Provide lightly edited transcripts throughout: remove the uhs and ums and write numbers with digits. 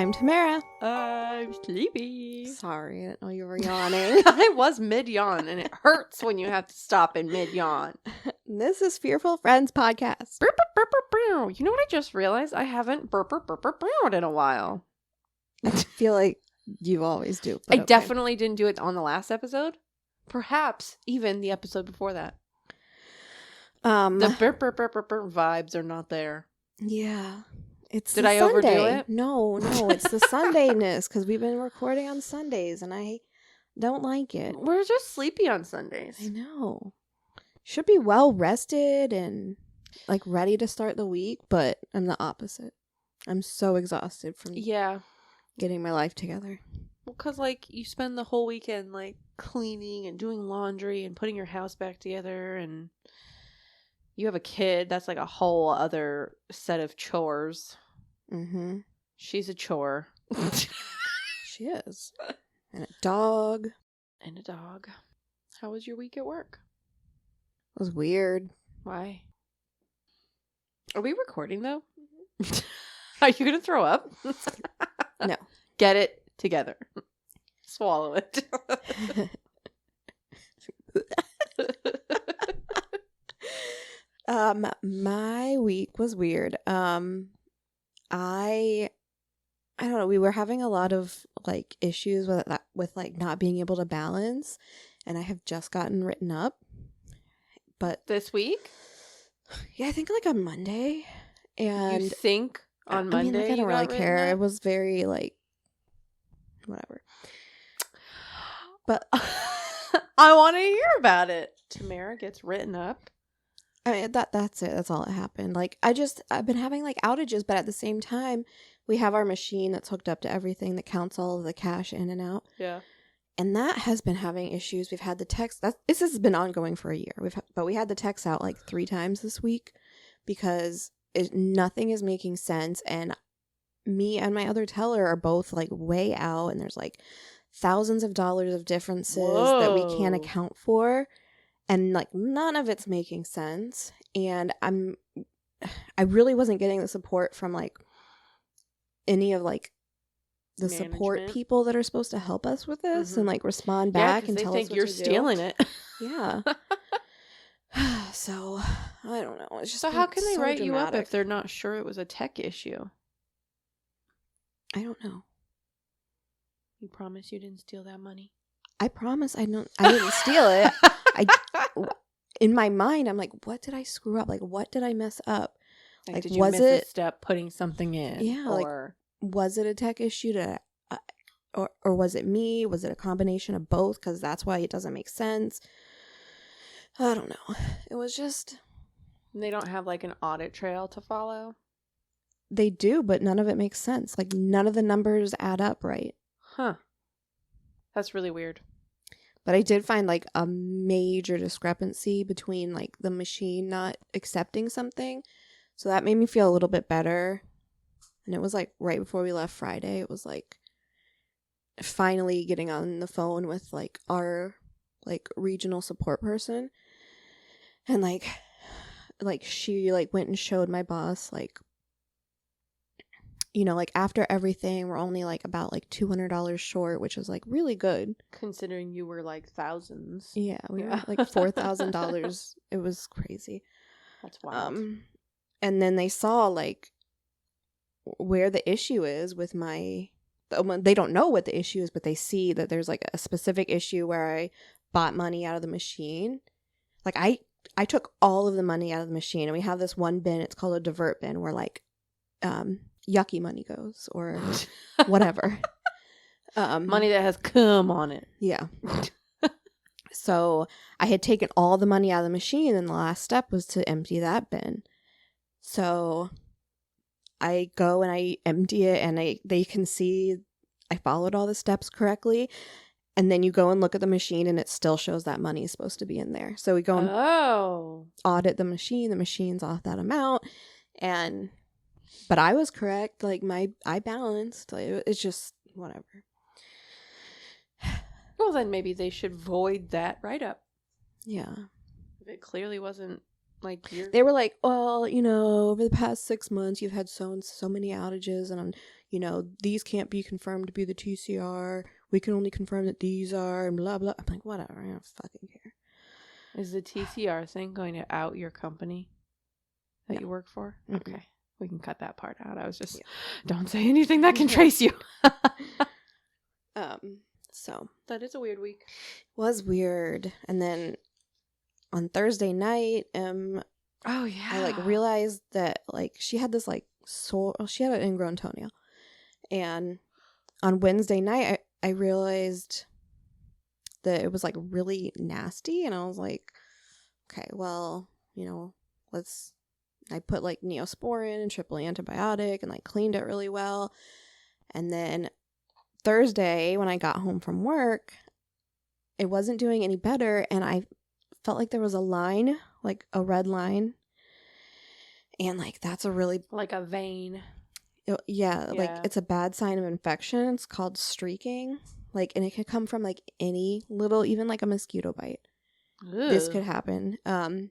I'm Tamara. I'm sleepy. Sorry, I didn't know you were yawning. I was mid-yawn, and it hurts when you have to stop in mid-yawn. This is Fearful Friends Podcast. You know what I just realized? I haven't burped in a while. I feel like you always do. I definitely didn't do it on the last episode. Perhaps even the episode before that. The burp vibes are not there. Yeah. Did I overdo it? No, it's the Sundayness because we've been recording on Sundays and I don't like it. We're just sleepy on Sundays. I know. Should be well rested and like ready to start the week, but I'm the opposite. I'm so exhausted from getting my life together. Well, because like you spend the whole weekend like cleaning and doing laundry and putting your house back together, and you have a kid. That's like a whole other set of chores. Mm-hmm. She's a chore. She is. And a dog. How was your week at work? It was weird. Why? Are we recording though? Are you going to throw up? No. Get it together. Swallow it. My week was weird. I don't know, we were having a lot of like issues with like not being able to balance, and I have just gotten written up. But this week? Yeah, I think like on Monday. And you think on Monday? I mean, like, I don't really care. It was very like whatever. But I want to hear about it. Tamara gets written up. I mean, that's it. That's all that happened. Like, I've been having like outages, but at the same time, we have our machine that's hooked up to everything that counts all of the cash in and out. Yeah. And that has been having issues. We've had the text. This has been ongoing for a year. But we had the text out like 3 times this week because nothing is making sense. And me and my other teller are both like way out, and there's like thousands of dollars of differences that we can't account for. And like none of it's making sense. And I really wasn't getting the support from like any of like the management support people that are supposed to help us with this and like respond back and tell us what you're to do. stealing it. Yeah. So I don't know. It's just so how can they write dramatic. you up if they're not sure it was a tech issue? I don't know. You promise you didn't steal that money? I promise I didn't steal it. In my mind, I'm like, what did I screw up? Like, what did I mess up? Like did you miss a step putting something in? Yeah. Or like, was it a tech issue or was it me? Was it a combination of both? Because that's why it doesn't make sense. I don't know. It was just. They don't have like an audit trail to follow? They do, but none of it makes sense. Like, none of the numbers add up right. Huh. That's really weird. But I did find like a major discrepancy between like the machine not accepting something. So that made me feel a little bit better. And it was like right before we left Friday. It was like finally getting on the phone with like our like regional support person. And like she like went and showed my boss like, you know, like after everything, we're only like about like $200 short, which is like really good. Considering you were like thousands. Yeah, we were like $4,000. It was crazy. That's wild. And then they saw like where the issue is with they don't know what the issue is, but they see that there's like a specific issue where I bought money out of the machine. Like I took all of the money out of the machine, and we have this one bin. It's called a divert bin, where like yucky money goes or whatever. Money that has cum on it. Yeah. So I had taken all the money out of the machine, and the last step was to empty that bin. So I go and I empty it, and they can see I followed all the steps correctly. And then you go and look at the machine, and it still shows that money is supposed to be in there. So we go and audit the machine. The machine's off that amount. But I was correct. Like I balanced. Like, it's just whatever. Well, then maybe they should void that write-up. Yeah. If it clearly wasn't Like they were like, well, over the past 6 months, you've had so many outages, and these can't be confirmed to be the TCR. We can only confirm that these are, and blah blah. I'm like, whatever. I don't fucking care. Is the TCR thing going to out your company that you work for? Mm-mm. Okay, we can cut that part out. I was just don't say anything that can trace you. So that is a weird week. Was weird, and then on Thursday night, oh yeah, I realized that she had this she had an ingrown toenail, and on Wednesday night I realized that it was really nasty, and I was like, okay, well, I put Neosporin and triple antibiotic and cleaned it really well, and then Thursday when I got home from work, it wasn't doing any better, and I felt like there was a line, a red line, and that's a really a vein. Yeah, it's a bad sign of infection. It's called streaking, and it can come from any little, even a mosquito bite. Ugh. This could happen, and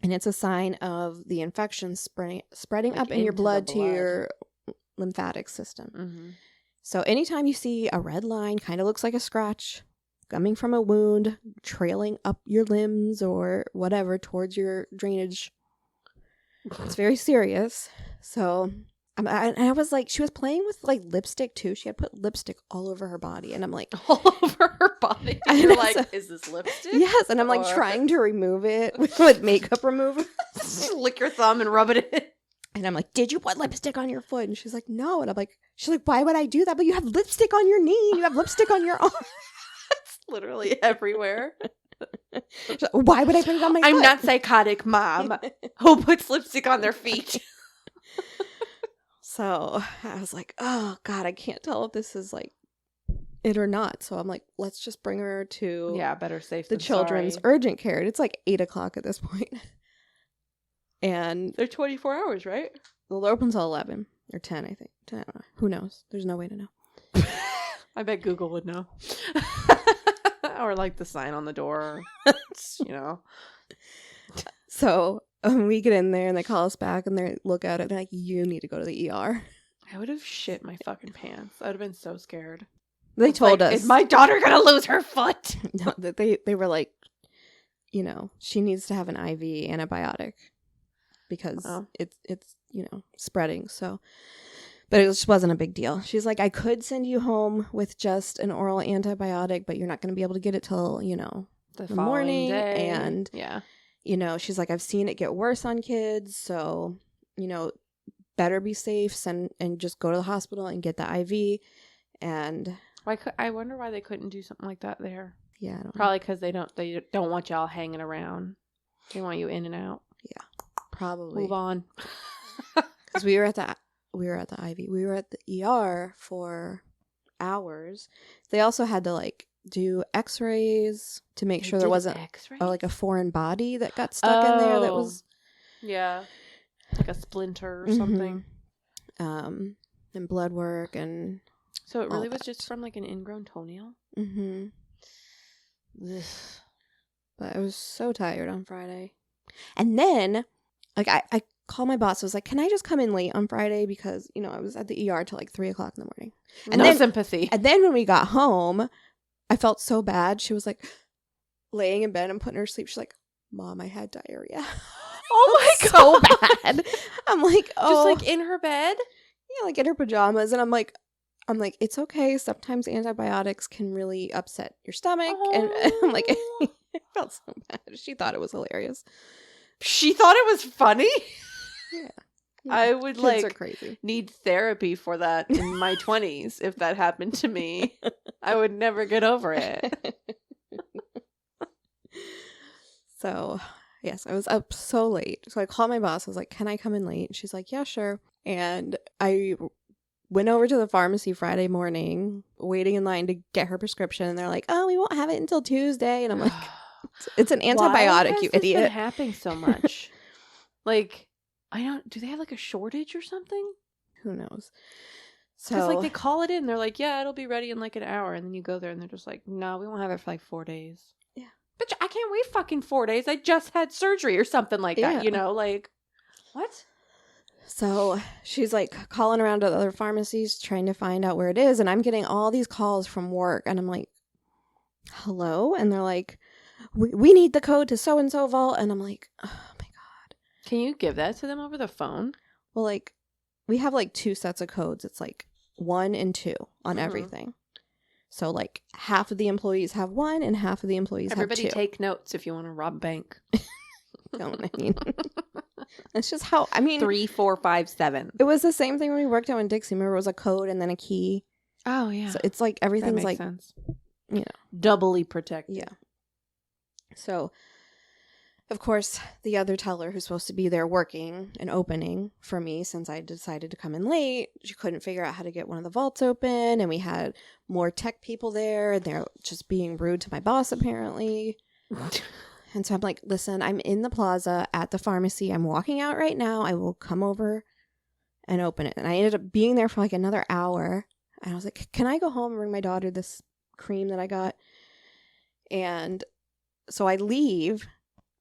it's a sign of the infection spreading up in your blood to your lymphatic system. Mm-hmm. So anytime you see a red line, kind of looks like a scratch coming from a wound, trailing up your limbs or whatever towards your drainage, it's very serious. So I was she was playing with lipstick too. She had put lipstick all over her body, and I'm like, all over her body. And you're like, is this lipstick? Yes, and I'm trying to remove it with makeup remover. Lick your thumb and rub it in. And I'm like, did you put lipstick on your foot? And she's like, no. And she's like, why would I do that? But you have lipstick on your knee. You have lipstick on your arm. It's literally everywhere. Like, why would I put it on my foot? I'm not psychotic, Mom. Who puts lipstick on their feet? So I was like, oh, God, I can't tell if this is it or not. So I'm like, let's just bring her to better safe the than children's sorry. urgent care. It's 8:00 at this point. And they're 24 hours, right? Well, they're open till 11 or 10, I think. 10, I don't know. Who knows? There's no way to know. I bet Google would know. Or the sign on the door, So we get in there and they call us back and they look at it and they're like, you need to go to the ER. I would have shit my fucking pants. I would have been so scared. They told us. Is my daughter gonna lose her foot? No, they were like, she needs to have an IV antibiotic because it's spreading. So, but it just wasn't a big deal. She's like, I could send you home with just an oral antibiotic, but you're not going to be able to get it till the morning day. And she's like, I've seen it get worse on kids, so better be safe and just go to the hospital and get the IV. And I wonder why they couldn't do something like that there. Yeah, I don't probably because they don't want y'all hanging around. They want you in and out. Yeah, probably. Move on. Because we were at the IV. We were at the ER for hours. They also had to do X-rays to make sure there wasn't a foreign body that got stuck in there. That was a splinter or something. And blood work and. So it really was just from an ingrown toenail. Mm-hmm. But I was so tired on Friday. And then, I called my boss. I was like, can I just come in late on Friday? Because, I was at the ER till 3:00 in the morning. And no sympathy. And then when we got home, I felt so bad. She was laying in bed and putting her to sleep. She's like, Mom, I had diarrhea. Oh my God. So bad. I'm like, oh. Just in her bed? Yeah, in her pajamas. And I'm like, it's okay. Sometimes antibiotics can really upset your stomach. Oh. And I'm like, I felt so bad. She thought it was hilarious. She thought it was funny? Yeah. I would Kids are crazy. Need therapy for that in my 20s if that happened to me. I would never get over it. So, yes, I was up so late. So I called my boss. I was like, can I come in late? And she's like, yeah, sure. And I went over to the pharmacy Friday morning, waiting in line to get her prescription. And they're like, oh, we won't have it until Tuesday. And I'm like, it's an antibiotic, you idiot. Why has this been happening so much? Do they have a shortage or something? Who knows? Because they call it in. They're like, yeah, it'll be ready in an hour. And then you go there and they're just like, no, we won't have it for 4 days. Yeah. Bitch, I can't wait fucking 4 days. I just had surgery or something like that, you know? Like, what? So she's like calling around to the other pharmacies trying to find out where it is. And I'm getting all these calls from work. And I'm like, hello? And they're like, we need the code to so-and-so vault. And I'm like, oh my God. Can you give that to them over the phone? Well, like, we have like 2 sets of codes. It's like 1 and 2 on everything. So like half of the employees have 1 and half of the employees have 2. Everybody take notes if you want to rob a bank. Don't I mean? It's just how, I mean. 3, 4, 5, 7. It was the same thing when we worked out in Dixie. Remember, it was a code and then a key. Oh, yeah. So it's like everything's like, sense. You know. Doubly protected. Yeah. So, of course, the other teller who's supposed to be there working and opening for me since I decided to come in late, she couldn't figure out how to get one of the vaults open. And we had more tech people there and they're just being rude to my boss, apparently. And so I'm like, listen, I'm in the plaza at the pharmacy. I'm walking out right now. I will come over and open it. And I ended up being there for like another hour. And I was like, can I go home and bring my daughter this cream that I got? And so I leave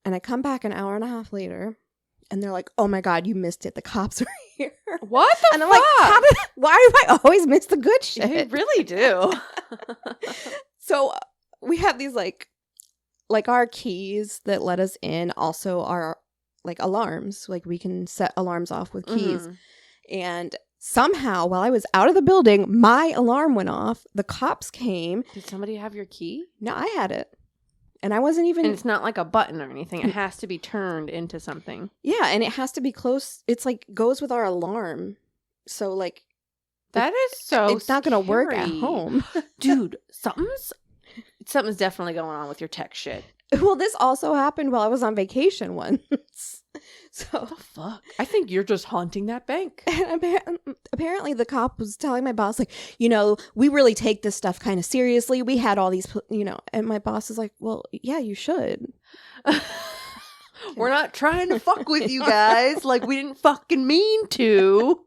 and I come back an hour and a half later and they're like, oh my God, you missed it. The cops are here. What the and I'm fuck? like, why do I always miss the good shit? You really do. So we have these like our keys that let us in also are like alarms. Like we can set alarms off with keys. Mm-hmm. And somehow while I was out of the building, my alarm went off. The cops came. Did somebody have your key? No, I had it. And I wasn't even... And it's not like a button or anything. It has to be turned into something. Yeah, and it has to be close. It's like goes with our alarm. So like... That is so It's not going to work at home. Dude, something's definitely going on with your tech shit. Well, this also happened while I was on vacation once. So what the fuck? I think you're just haunting that bank. And apparently the cop was telling my boss, like, you know, we really take this stuff kind of seriously. We had all these, you know, and my boss is like, well, yeah, you should. We're not trying to fuck with you guys. Like, we didn't fucking mean to.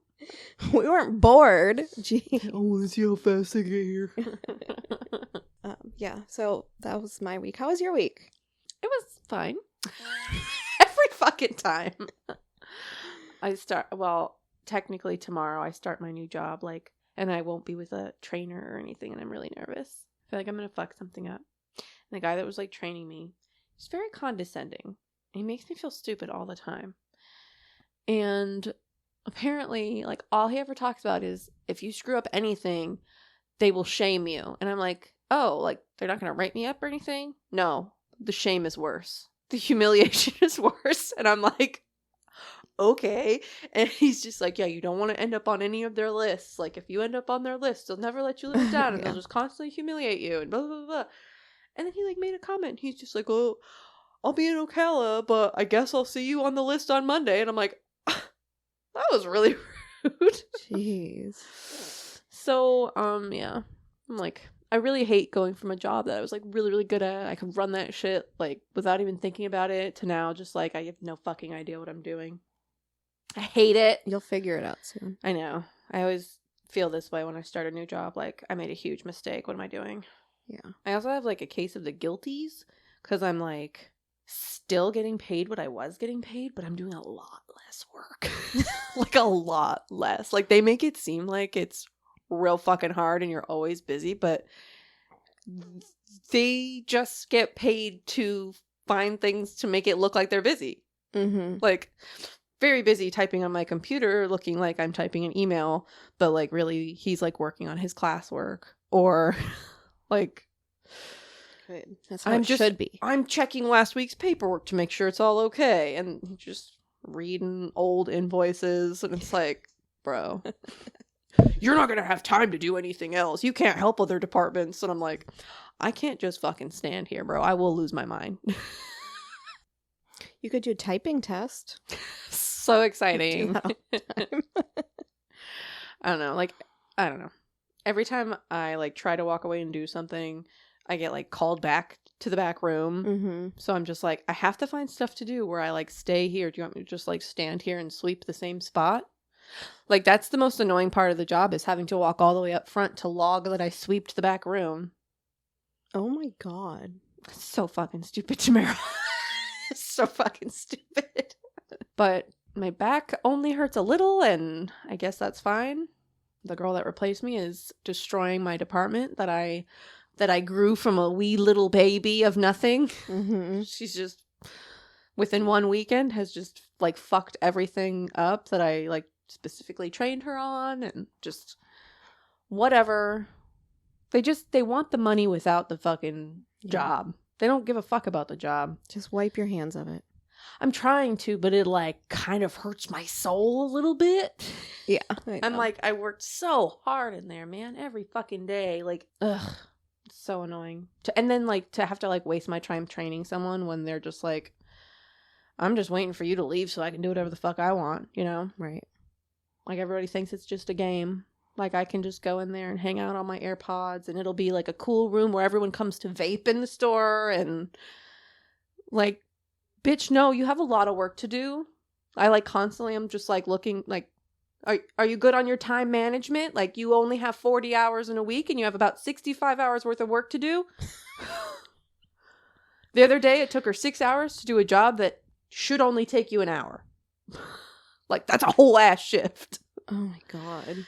We weren't bored. Gee. I want to see how fast I get here. Yeah, so that was my week. How was your week? It was fine. Every fucking time. Technically tomorrow I start my new job, like, and I won't be with a trainer or anything, and I'm really nervous. I feel like I'm gonna fuck something up. And the guy that was like training me, he's very condescending. He makes me feel stupid all the time. And apparently, like, all he ever talks about is if you screw up anything, they will shame you. And I'm like, oh, like, they're not gonna write me up or anything? No, the shame is worse. The humiliation is worse. And I'm like, okay. And he's just like, yeah, you don't want to end up on any of their lists. Like, if you end up on their list, they'll never let you live it down. And they'll just constantly humiliate you and blah, blah, blah, blah. And then he, like, made a comment. He's just like, oh, I'll be in Ocala, but I guess I'll see you on the list on Monday. And I'm like, that was really rude. Jeez. So, yeah. I'm like, I really hate going from a job that I was, like, really, really good at. I could run that shit, like, without even thinking about it, to now just, like, I have no fucking idea what I'm doing. I hate it. You'll figure it out soon. I know. I always feel this way when I start a new job. Like, I made a huge mistake. What am I doing? Yeah. I also have, like, a case of the guilties, because I'm, like, still getting paid what I was getting paid, but I'm doing a lot less work. Like, a lot less. Like, they make it seem like it's real fucking hard and you're always busy, but they just get paid to find things to make it look like they're busy. Mm-hmm. Like, very busy typing on my computer, looking like I'm typing an email, but, like, really he's, like, working on his classwork, or like, good. That's how it should be. I'm checking last week's paperwork to make sure it's all okay, and just reading old invoices, and it's like, bro, you're not gonna have time to do anything else. You can't help other departments. And I'm like, I can't just fucking stand here, bro. I will lose my mind. You could do a typing test. So exciting. I don't know. Like, I don't know. Every time I, like, try to walk away and do something, I get, like, called back to the back room. Mm-hmm. So I'm just like, I have to find stuff to do where I, like, stay here. Do you want me to just, like, stand here and sweep the same spot? Like, that's the most annoying part of the job, is having to walk all the way up front to log that I sweeped the back room. Oh my God. So fucking stupid, Tamara. So fucking stupid. But my back only hurts a little, and I guess that's fine. The girl that replaced me is destroying my department that I grew from a wee little baby of nothing. Mm-hmm. She's just, within one weekend, has just like fucked everything up that I like specifically trained her on, and just whatever. They want the money without the fucking job. They don't give a fuck about the job. Just wipe your hands of it. I'm trying to, but it like kind of hurts my soul a little bit. Yeah. I'm like, I worked so hard in there, man, every fucking day. Like, ugh, it's so annoying. And then like to have to like waste my time training someone when they're just like, I'm just waiting for you to leave so I can do whatever the fuck I want, you know? Right. Like everybody thinks it's just a game. Like I can just go in there and hang out on my AirPods, and it'll be like a cool room where everyone comes to vape in the store, and like, bitch, no, you have a lot of work to do. I like constantly am just like looking like, are you good on your time management? Like you only have 40 hours in a week and you have about 65 hours worth of work to do. The other day it took her 6 hours to do a job that should only take you an hour. Like that's a whole ass shift. Oh my God.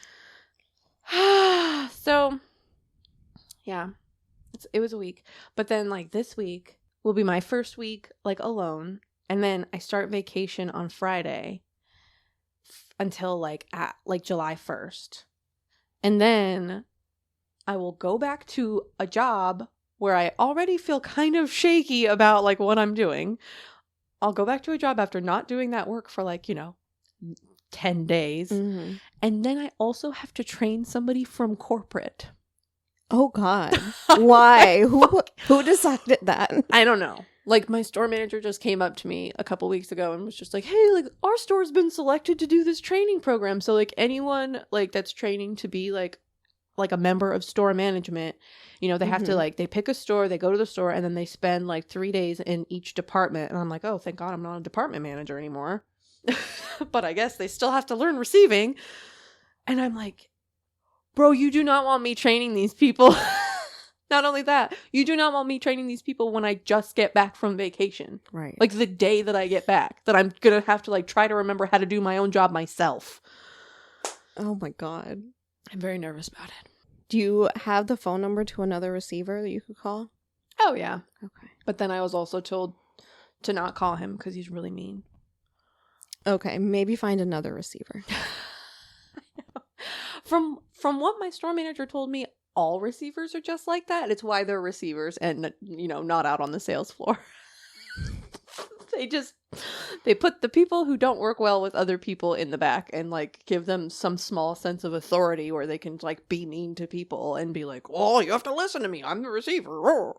So yeah, it was a week. But then like this week will be my first week like alone, and then I start vacation on Friday until like at like July 1st. And then I will go back to a job where I already feel kind of shaky about like what I'm doing. I'll go back to a job after not doing that work for like, 10 days. Mm-hmm. And then I also have to train somebody from corporate. Oh God. Why? Who decided that? I don't know. Like my store manager just came up to me a couple weeks ago and was just like, hey, like our store's been selected to do this training program. So like anyone like that's training to be like a member of store management, they have to like, they pick a store, they go to the store, and then they spend like 3 days in each department. And I'm like, oh, thank God I'm not a department manager anymore. But I guess they still have to learn receiving. And I'm like, bro, you do not want me training these people. Not only that, you do not want me training these people when I just get back from vacation. Right. Like the day that I get back, that I'm going to have to like try to remember how to do my own job myself. Oh my God. I'm very nervous about it. Do you have the phone number to another receiver that you could call? Oh, yeah. Okay. But then I was also told to not call him because he's really mean. Okay, maybe find another receiver. From what my store manager told me, all receivers are just like that. It's why they're receivers and, not out on the sales floor. They put the people who don't work well with other people in the back and like give them some small sense of authority where they can like be mean to people and be like, oh, you have to listen to me. I'm the receiver.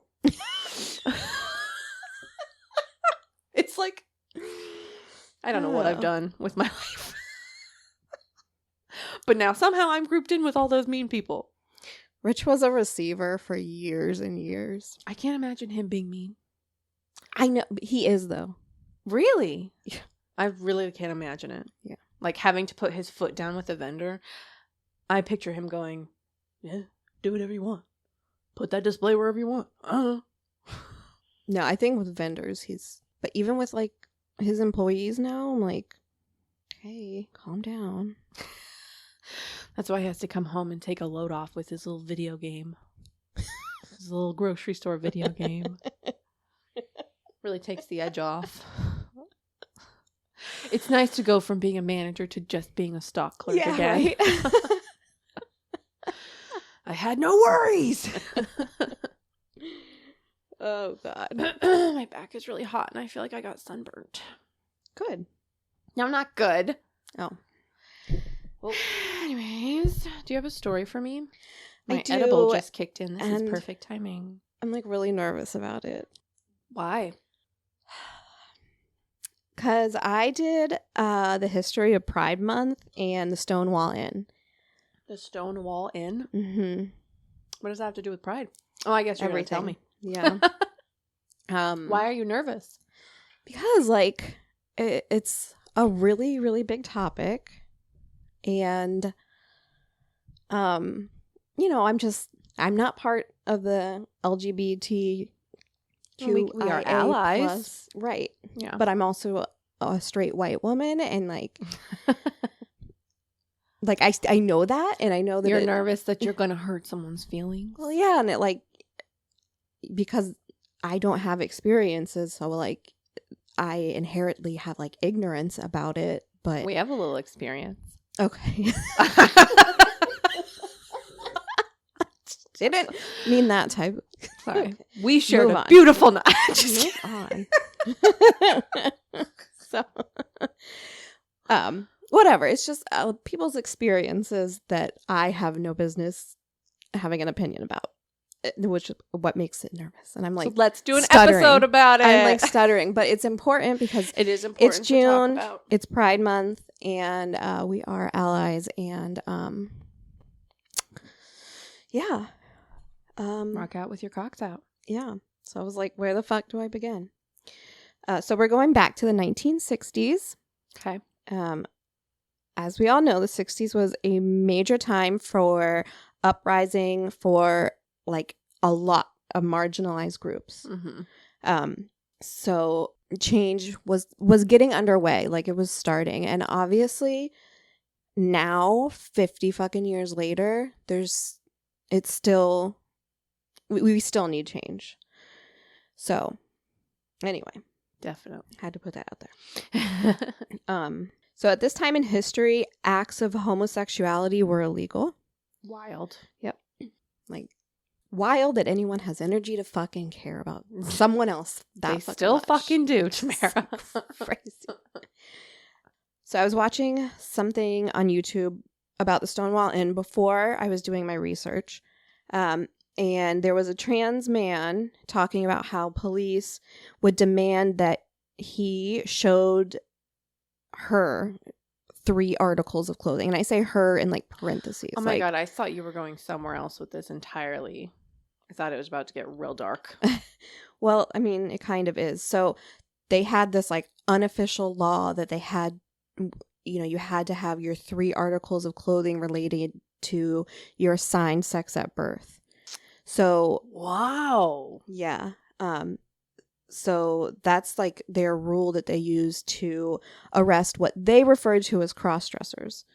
It's like, I don't know what I've done with my life. But now somehow I'm grouped in with all those mean people. Rich was a receiver for years and years. I can't imagine him being mean. I know. He is, though. Really? Yeah. I really can't imagine it. Yeah. Like having to put his foot down with a vendor. I picture him going, yeah, do whatever you want. Put that display wherever you want. No, I think with vendors, but even with like his employees now, I'm like, hey, calm down. That's why he has to come home and take a load off with his little video game. His little grocery store video game. Really takes the edge off. It's nice to go from being a manager to just being a stock clerk again. Right? I had no worries. Oh, God. My back is really hot and I feel like I got sunburnt. Good. No, not good. Oh. Well, anyways, do you have a story for me? My I do, edible just kicked in. This is perfect timing. I'm like really nervous about it. Why? Because I did the history of Pride Month and the Stonewall Inn. The Stonewall Inn? Mm-hmm. What does that have to do with Pride? Oh, I guess you're going to tell me. Yeah. Why are you nervous? Because, like, it's a really, really big topic. And, I'm not part of the LGBTQIA We are QIA allies. plus, right? Yeah. But I'm also a straight white woman, and like I know that, and I know that You're nervous that you're gonna hurt someone's feelings. Well, yeah, and it like because I don't have experiences, so like I inherently have like ignorance about it. But We have a little experience. Okay. Didn't mean that type. Sorry. Okay. We shared Move a on. beautiful night. Just Move on. So, whatever. It's just people's experiences that I have no business having an opinion about, which is what makes it nervous. And I'm like, so let's do an stuttering. episode about it. I'm like stuttering, but it's important because it is important. it's June. To talk about. It's Pride Month, and we are allies. And yeah. Rock out with your cocks out. Yeah. So I was like, where the fuck do I begin? So we're going back to the 1960s. Okay. As we all know, the 60s was a major time for uprising for like a lot of marginalized groups. Mm-hmm. So change was getting underway, like it was starting. And obviously now, 50 fucking years later, we still need change. So anyway, Definitely had to put that out there. So at this time in history, acts of homosexuality were illegal. wild. Yep. Like wild that anyone has energy to fucking care about someone else. They still much. fucking do, Tamara. Crazy. So I was watching something on YouTube about the Stonewall Inn before I was doing my research. And there was a trans man talking about how police would demand that he showed her 3 articles of clothing. And I say her in like parentheses. Oh my God, I thought you were going somewhere else with this entirely. I thought it was about to get real dark. Well, I mean, it kind of is. So they had this like unofficial law that they had, you had to have your 3 articles of clothing related to your assigned sex at birth. So wow. Yeah. So that's like their rule that they use to arrest what they referred to as cross-dressers.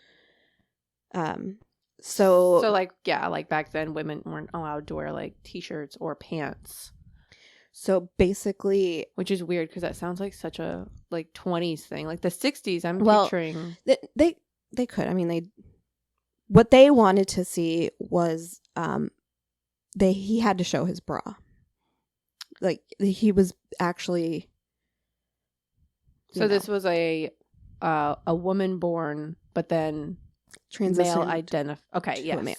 So like, yeah, like back then women weren't allowed to wear like t-shirts or pants. So basically, which is weird because that sounds like such a like 20s thing. Like the 60s, I'm picturing. They could. I mean, what they wanted to see was he had to show his bra. Like he was actually. So this was a woman born, but then male identify. Okay, yes. A man.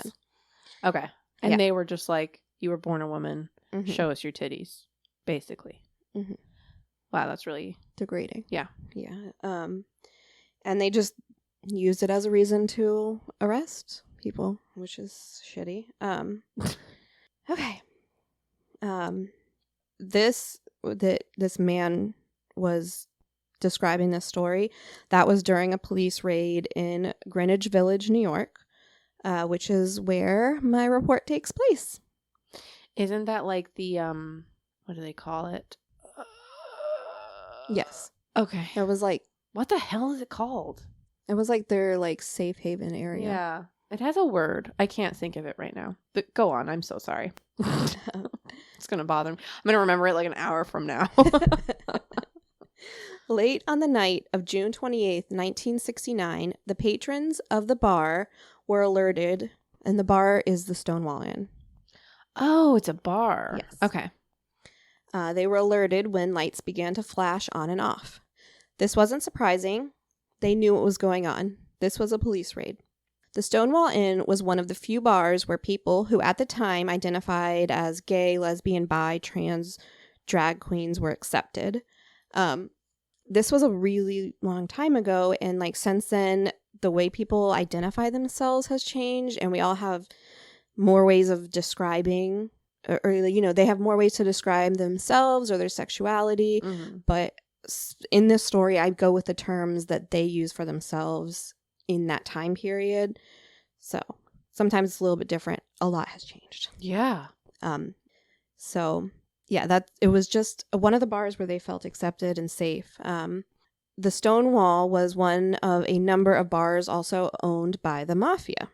Okay, and Yeah. they were just like, you were born a woman. Mm-hmm. Show us your titties, basically. Mm-hmm. Wow, that's really degrading. Yeah. And they just used it as a reason to arrest people, which is shitty. Okay. This man was describing this story. That was during a police raid in Greenwich Village, New York, which is where my report takes place. Isn't that like the what do they call it? Yes. Okay. It was like, what the hell is it called? It was like their like safe haven area. Yeah. It has a word. I can't think of it right now. But go on. I'm so sorry. It's going to bother me. I'm going to remember it like an hour from now. Late on the night of June 28th, 1969, the patrons of the bar were alerted, and the bar is the Stonewall Inn. Oh, it's a bar. Yes. Okay. They were alerted when lights began to flash on and off. This wasn't surprising. They knew what was going on. This was a police raid. The Stonewall Inn was one of the few bars where people who at the time identified as gay, lesbian, bi, trans, drag queens were accepted. This was a really long time ago, and like since then, the way people identify themselves has changed, and we all have more ways of describing, or they have more ways to describe themselves or their sexuality. Mm-hmm. But in this story, I go with the terms that they use for themselves in that time period. So sometimes it's a little bit different. A lot has changed. Yeah. So yeah, it was just one of the bars where they felt accepted and safe. The Stonewall was one of a number of bars also owned by the mafia.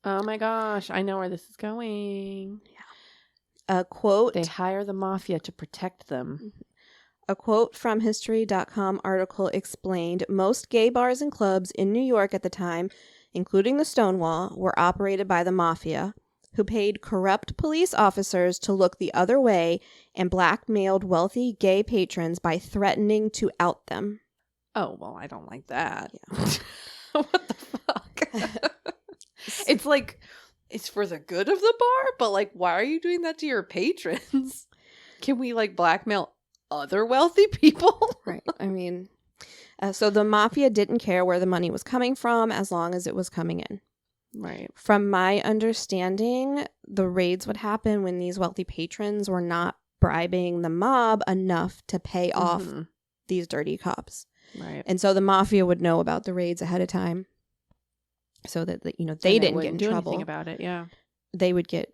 Oh my gosh, I know where this is going. Yeah. A quote. They hire the mafia to protect them. A quote from History.com article explained most gay bars and clubs in New York at the time, including the Stonewall, were operated by the mafia, who paid corrupt police officers to look the other way and blackmailed wealthy gay patrons by threatening to out them. Oh, well, I don't like that. Yeah. What the fuck? It's like, it's for the good of the bar, but like, why are you doing that to your patrons? Can we like blackmail other wealthy people? Right. I mean, so the mafia didn't care where the money was coming from as long as it was coming in. Right. From my understanding, the raids would happen when these wealthy patrons were not bribing the mob enough to pay off these dirty cops. Right. And so the mafia would know about the raids ahead of time so that, they didn't get in do trouble. Anything about it, yeah. They would get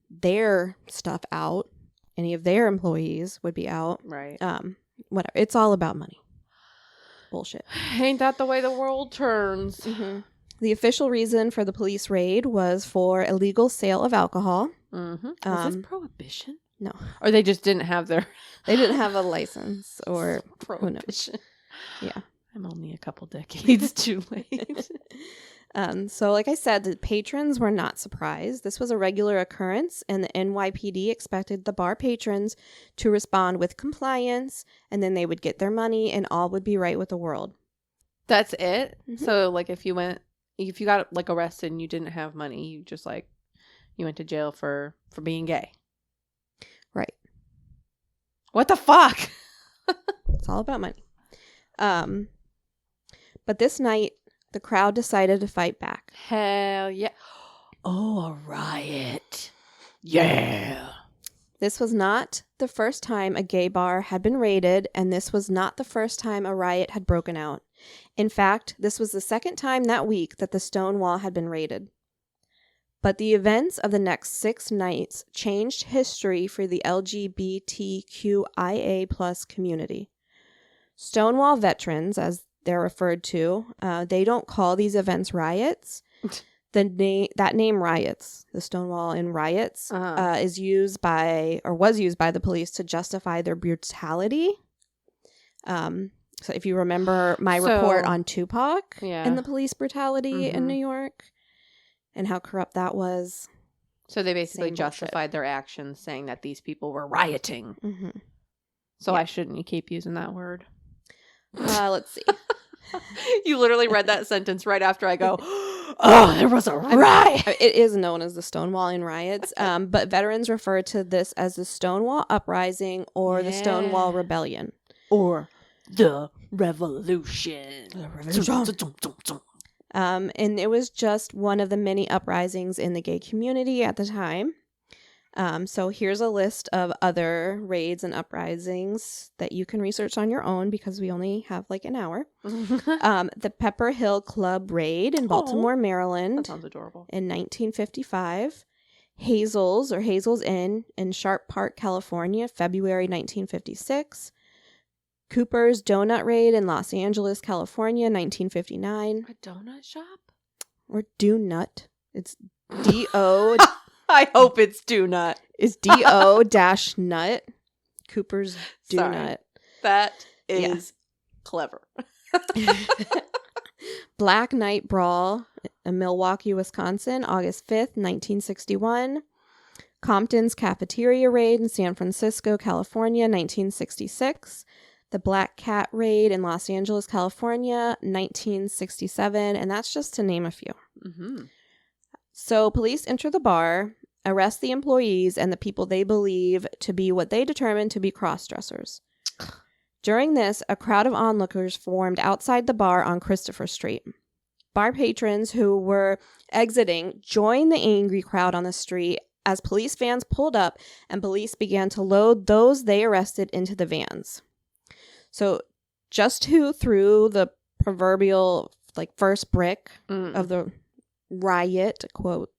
their stuff out. Any of their employees would be out. Right. Whatever. It's all about money. Bullshit. Ain't that the way the world turns? Mm-hmm. The official reason for the police raid was for illegal sale of alcohol. Mm-hmm. Was this prohibition? No. Or they just didn't have their... They didn't have a license or... Prohibition. Yeah. I'm only a couple decades too late. So like I said, the patrons were not surprised. This was a regular occurrence, and the NYPD expected the bar patrons to respond with compliance, and then they would get their money, and all would be right with the world. That's it? Mm-hmm. So like if you got like arrested and you didn't have money, you just like, you went to jail for being gay. Right. What the fuck? It's all about money. But this night, the crowd decided to fight back. Hell yeah. Oh, a riot. Yeah. This was not the first time a gay bar had been raided, and this was not the first time a riot had broken out. In fact, this was the second time that week that the Stonewall had been raided. But the events of the next 6 nights changed history for the LGBTQIA plus community. Stonewall veterans, as they're referred to, they don't call these events riots. That name riots, the Stonewall Inn riots, was used by the police to justify their brutality. So if you remember my report on Tupac and the police brutality in New York and how corrupt that was. So they basically justified their actions saying that these people were rioting. Mm-hmm. So why shouldn't you keep using that word? Let's see. You literally read that sentence right after I go, oh, there was a riot. It is known as the Stonewall Inn riots, but veterans refer to this as the Stonewall Uprising or the Stonewall Rebellion. Or the Revolution. And it was just one of the many uprisings in the gay community at the time. So here's a list of other raids and uprisings that you can research on your own because we only have like an hour. The Pepper Hill Club raid in Baltimore, Maryland. That sounds adorable. In 1955. Hazel's Inn in Sharp Park, California, February 1956. Cooper's Donut Raid in Los Angeles, California, 1959. A donut shop? Or Do Nut. It's D-O... I hope it's Do Nut. Is D-O-Nut. Cooper's Do Nut. That is clever. Black Night Brawl in Milwaukee, Wisconsin, August 5th, 1961. Compton's Cafeteria Raid in San Francisco, California, 1966. The Black Cat Raid in Los Angeles, California, 1967. And that's just to name a few. Mm-hmm. So police enter the bar, arrest the employees and the people they believe to be what they determine to be cross-dressers. During this, a crowd of onlookers formed outside the bar on Christopher Street. Bar patrons who were exiting joined the angry crowd on the street as police vans pulled up and police began to load those they arrested into the vans. So just who threw the proverbial first brick of the riot, quote,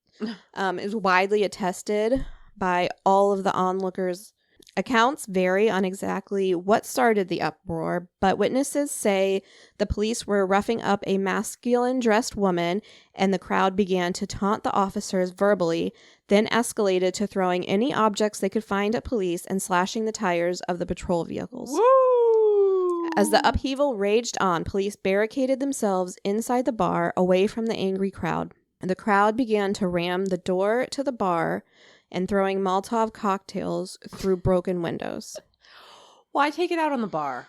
is widely attested by all of the onlookers Accounts vary on exactly what started the uproar, but witnesses say the police were roughing up a masculine-dressed woman, and the crowd began to taunt the officers verbally, then escalated to throwing any objects they could find at police and slashing the tires of the patrol vehicles. Woo! As the upheaval raged on, police barricaded themselves inside the bar, away from the angry crowd. The crowd began to ram the door to the bar and throwing Molotov cocktails through broken windows. Why take it out on the bar?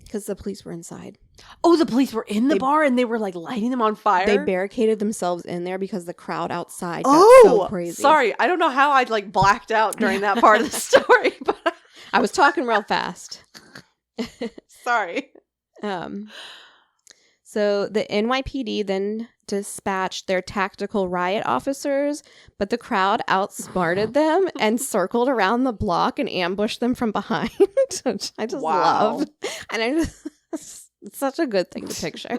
Because the police were inside. Oh, the police were in the bar and they were like lighting them on fire? They barricaded themselves in there because the crowd outside got so crazy. Sorry. I don't know how I like blacked out during that part of the story. But I was talking real fast. Sorry. So the NYPD then dispatched their tactical riot officers, but the crowd outsmarted them and circled around the block and ambushed them from behind, which I just love. And it's such a good thing to picture.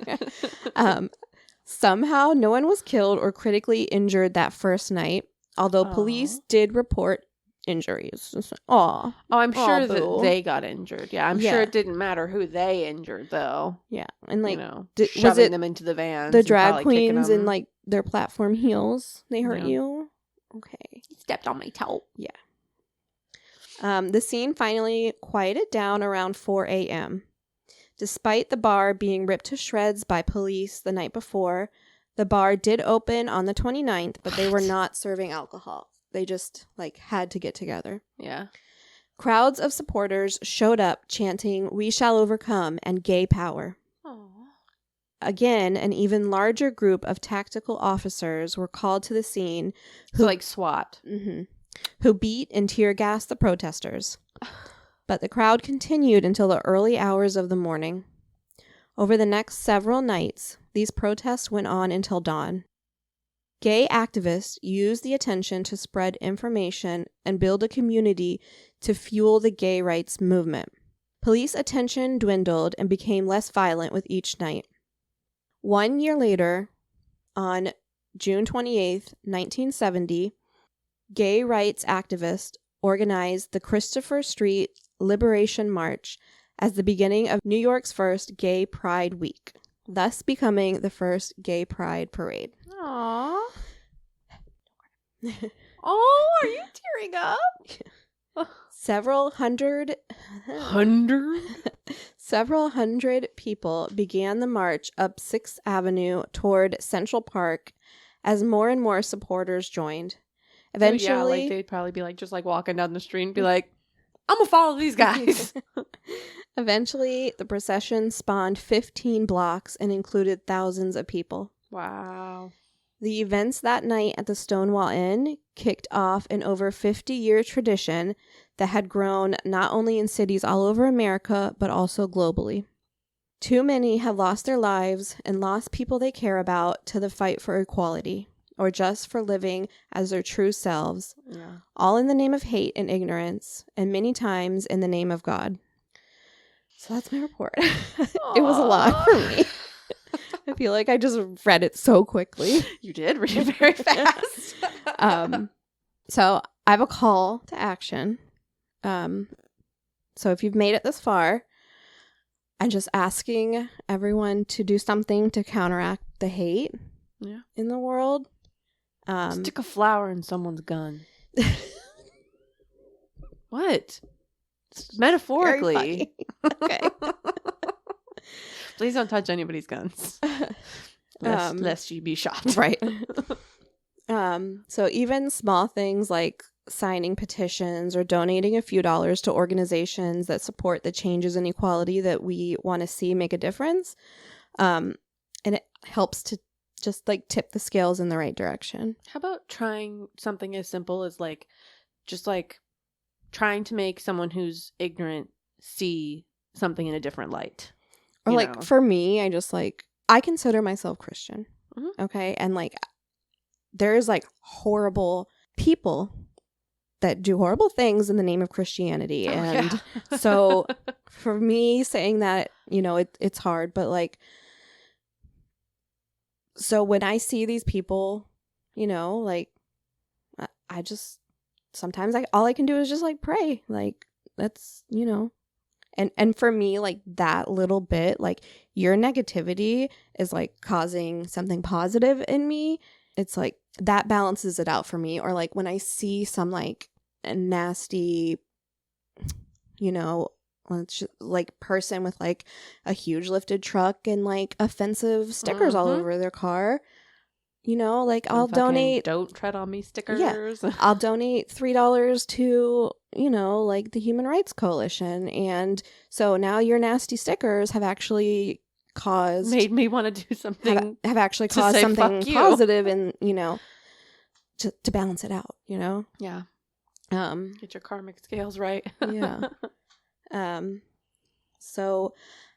Somehow, no one was killed or critically injured that first night, although police did report injuries. Oh, I'm sure that they got injured. Yeah, I'm sure it didn't matter who they injured, though. Yeah, and like, shoving was it them into the vans, the drag queens in like their platform heels? They hurt you? Okay, he stepped on my toe. Yeah. The scene finally quieted down around 4 a.m. Despite the bar being ripped to shreds by police the night before, the bar did open on the 29th, but they were not serving alcohol. They just, like, had to get together. Yeah. Crowds of supporters showed up chanting, "We shall overcome," and "Gay power." Aww. Again, an even larger group of tactical officers were called to the scene. So, like SWAT. Who beat and tear gassed the protesters. But the crowd continued until the early hours of the morning. Over the next several nights, these protests went on until dawn. Gay activists used the attention to spread information and build a community to fuel the gay rights movement. Police attention dwindled and became less violent with each night. 1 year later, on June 28th, 1970, gay rights activists organized the Christopher Street Liberation March as the beginning of New York's first Gay Pride Week, thus becoming the first Gay Pride Parade. Aww. Oh, are you tearing up? Several hundred people began the march up 6th Avenue toward Central Park as more and more supporters joined. Eventually, they'd probably be like just like walking down the street and be like, I'm gonna follow these guys. Eventually, the procession spawned 15 blocks and included thousands of people. Wow. The events that night at the Stonewall Inn kicked off an over 50-year tradition that had grown not only in cities all over America, but also globally. Too many have lost their lives and lost people they care about to the fight for equality, or just for living as their true selves, all in the name of hate and ignorance, and many times in the name of God. So that's my report. It was a lot for me. I feel like I just read it so quickly. You did read it very fast. So I have a call to action. So if you've made it this far, I'm just asking everyone to do something to counteract the hate in the world. Stick a flower in someone's gun. What? Metaphorically. Okay. Please don't touch anybody's guns. Lest you be shot. Right. So even small things like signing petitions or donating a few dollars to organizations that support the changes in equality that we want to see make a difference. And it helps to just like tip the scales in the right direction. How about trying something as simple as like, just like trying to make someone who's ignorant see something in a different light? Or like for me, I consider myself Christian. Okay. And like, there's like horrible people that do horrible things in the name of Christianity. So for me saying that, it's hard, but like, so when I see these people, like I just, sometimes all I can do is just like pray, like that's, you know, and for me, like that little bit, like your negativity is like causing something positive in me. It's like that balances it out for me. Or like when I see some like a nasty, you know, like person with like a huge lifted truck and like offensive stickers all over their car, you know, like I'll donate "Don't tread on me" stickers. Yeah, I'll donate $3 to, you know, like the Human Rights Coalition. And so now your nasty stickers have actually made me want to do something. Have actually to caused say, something "Fuck you." positive, and you know, to balance it out. You know. Yeah. Get your karmic scales right. Yeah. So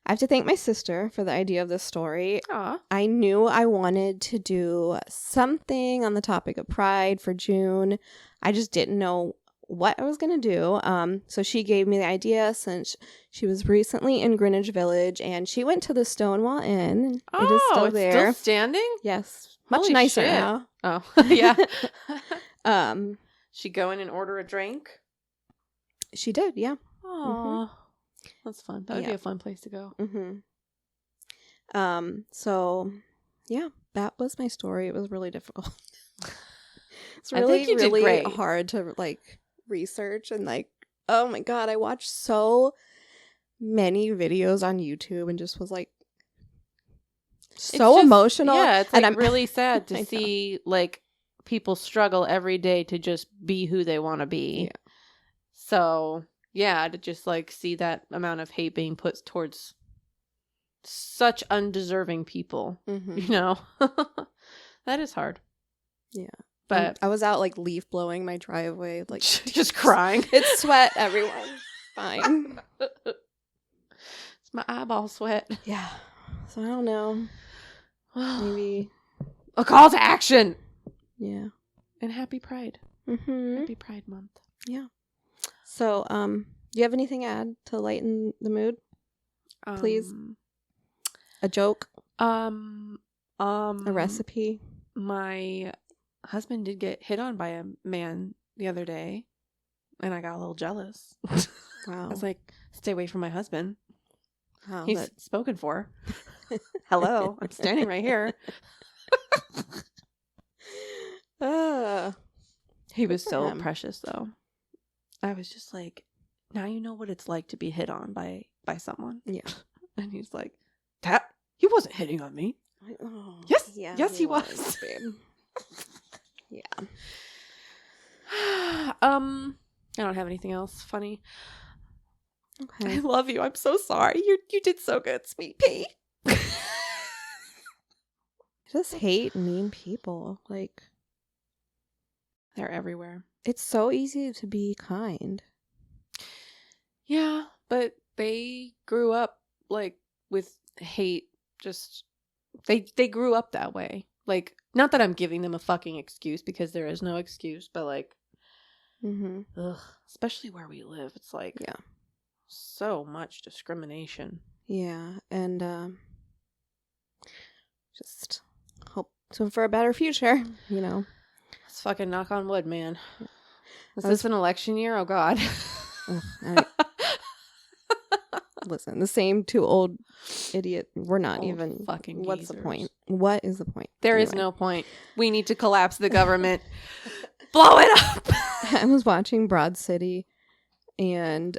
I have to thank my sister for the idea of this story. Aw. I knew I wanted to do something on the topic of pride for June. I just didn't know what I was going to do. So she gave me the idea since she was recently in Greenwich Village, and she went to the Stonewall Inn. Oh, it is still it's there. still standing? Yes. Much Holy nicer shit. now. Oh, yeah. She go in and order a drink? She did, yeah. Aw. That's fun. That would be a fun place to go. So yeah, that was my story. It was really difficult. It's I really, think you did really great. hard to like research, and like, oh my God, I watched so many videos on YouTube and just was like so emotional. Yeah, it's like and I'm really sad I to know. see like people struggle every day to just be who they want to be. Yeah. So yeah, to just like see that amount of hate being put towards such undeserving people, you know, that is hard. Yeah. But I was out like leaf blowing my driveway, like just crying. It's sweat, everyone. Fine. It's my eyeball sweat. Yeah. So I don't know. Maybe a call to action. Yeah. And happy Pride. Happy Pride Month. Yeah. So, do you have anything to add to lighten the mood? Please. A joke? A recipe? My husband did get hit on by a man the other day, and I got a little jealous. Wow. I was like, stay away from my husband. Wow, He's spoken for. Hello, I'm standing right here. He was so precious, though. I was just like, now you know what it's like to be hit on by someone. Yeah. And he's like, that he wasn't hitting on me. Oh, yes, yeah, yes, he was. Babe. Yeah. I don't have anything else funny. Okay. I love you. I'm so sorry. You did so good, sweet pea. I just hate mean people. Like, they're everywhere. It's so easy to be kind. Yeah, but they grew up like with hate. Just they grew up that way. Like, not that I'm giving them a fucking excuse, because there is no excuse, but like, especially where we live, it's like, yeah, so much discrimination. Yeah, and just hope for a better future, you know. Let's fucking knock on wood, man. Is this an election year? Oh, God. Listen, the same two old idiot. We're not old even fucking What's geezers. the point? What is the point? There is no point. We need to collapse the government. Blow it up. I was watching Broad City, and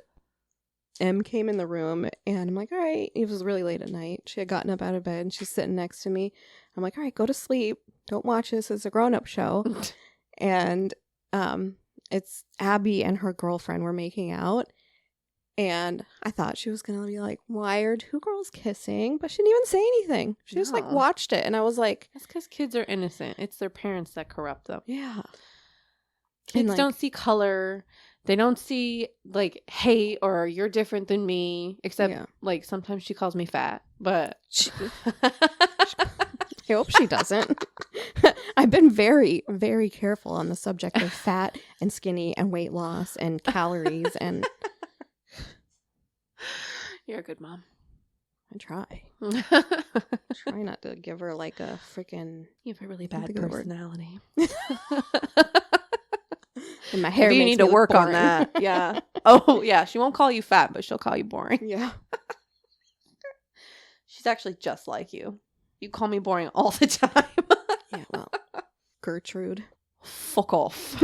Em came in the room, and I'm like, all right. It was really late at night. She had gotten up out of bed, and she's sitting next to me. I'm like, all right, go to sleep. Don't watch this. It's a grown-up show. And it's Abby and her girlfriend were making out. And I thought she was going to be like, why are two girls kissing? But she didn't even say anything. She just like watched it. And I was like, that's because kids are innocent. It's their parents that corrupt them. Yeah. Kids don't see color. They don't see like hate or you're different than me. Except like sometimes she calls me fat. But I hope she doesn't. I've been very, very careful on the subject of fat and skinny and weight loss and calories and... You're a good mom. I try. Try not to give her like a freaking... You have a really bad personality. And my hair Maybe you makes need me to look work on boring. that. Yeah. Oh, yeah. She won't call you fat, but she'll call you boring. Yeah. She's actually just like you. You call me boring all the time. Yeah, well, Gertrude. Fuck off.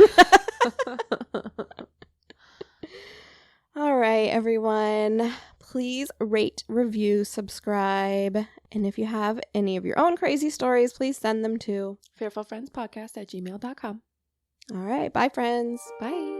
All right, everyone. Please rate, review, subscribe. And if you have any of your own crazy stories, please send them to Fearfulfriendspodcast@gmail.com. All right. Bye, friends. Bye.